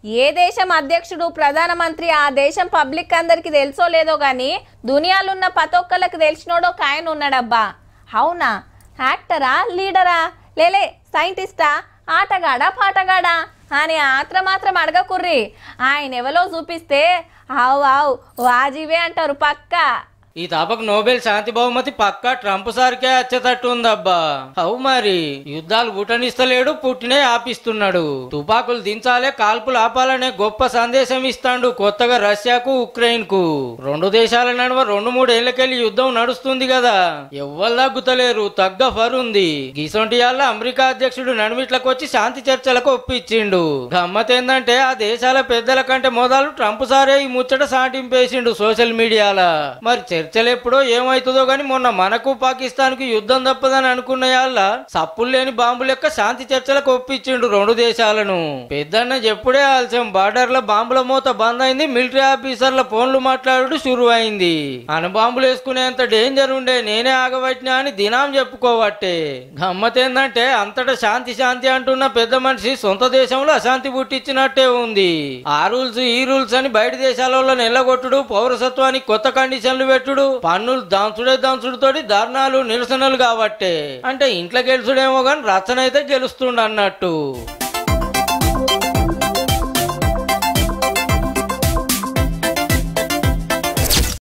ఏ దేశం అధ్యక్షుడు ప్రధానమంత్రి ఆ దేశం పబ్లిక్ అందరికి తెలుసో లేదో గాని దునియాలో ఉన్న ప్రతి ఒక్కళ్ళకి తెలిసినోడో కాయన ఉన్నాడబ్బా. అవునా? యాక్టరా, లీడరా, లేలే సైంటిస్టా, ఆటగాడా, పాటగాడా అని మాత్రం అడగకుర్రి. ఆయన ఎవలో చూపిస్తే ఆవు ఆవు వాజీవే అంటారు పక్కా. ఈ తాపకు నోబెల్ శాంతి బహుమతి పక్కా ట్రంప్ సార్కే వచ్చేటట్టు ఉందబ్బా. అవు మరి యుద్ధాలు పుట్టనిస్తలేడు, పుట్టినే ఆపిస్తున్నాడు. తుపాకులు దించాలే, కాల్పులు ఆపాలనే గొప్ప సందేశం ఇస్తాడు కొత్తగా రష్యాకు ఉక్రెయిన్ కు. రెండు దేశాల నడుమ 2-3 ఏళ్లకెళ్లి యుద్ధం నడుస్తుంది కదా, ఎవ్వరు తగ్గుతలేరు, తగ్గ ఫరుంది. గిసొంటి వాళ్ళ అమెరికా అధ్యక్షుడు నడుమిట్లకు వచ్చి శాంతి చర్చలకు ఒప్పించిండు. గమ్మతేందంటే ఆ దేశాల పెద్దల కంటే మొదలు ట్రంప్ సారే ఈ ముచ్చట సాటింపేసిండు సోషల్ మీడియాలో. మరి చర్చలు ఎప్పుడో ఏమైతుందో గాని మొన్న మనకు పాకిస్తాన్ కు యుద్ధం తప్పదని అనుకున్న వాళ్ళ సప్పులు లేని బాంబు లెక్క శాంతి చర్చలకు ఒప్పించిండు రెండు దేశాలను. పెద్దన్న చెప్పుడే ఆలస్యం, బార్డర్ లో బాంబుల మూత బంద్ అయింది, మిలిటరీ ఆఫీసర్ల ఫోన్లు మాట్లాడు షురు అయింది. అణుబాంబులు వేసుకునేంత డేంజర్ ఉండే నేనే ఆగబట్టినా అని దినాం చెప్పుకోవట్టే. గమ్మతేందంటే అంతటా శాంతి శాంతి అంటున్న పెద్ద మనిషి సొంత దేశంలో అశాంతి పుట్టించినట్టే ఉంది. ఆ రూల్స్ ఈ రూల్స్ అని బయట దేశాలలో నెల్లగొట్టుడు, పౌరసత్వానికి కొత్త కండిషన్లు పెట్టుడు, పన్నులు దంచుడుతోటి ధర్నాలు నిరసనలు కాబట్టే. అంటే ఇంట్లో గెలుచుడేమో గాని రచన అయితే గెలుస్తుండ అన్నట్టు.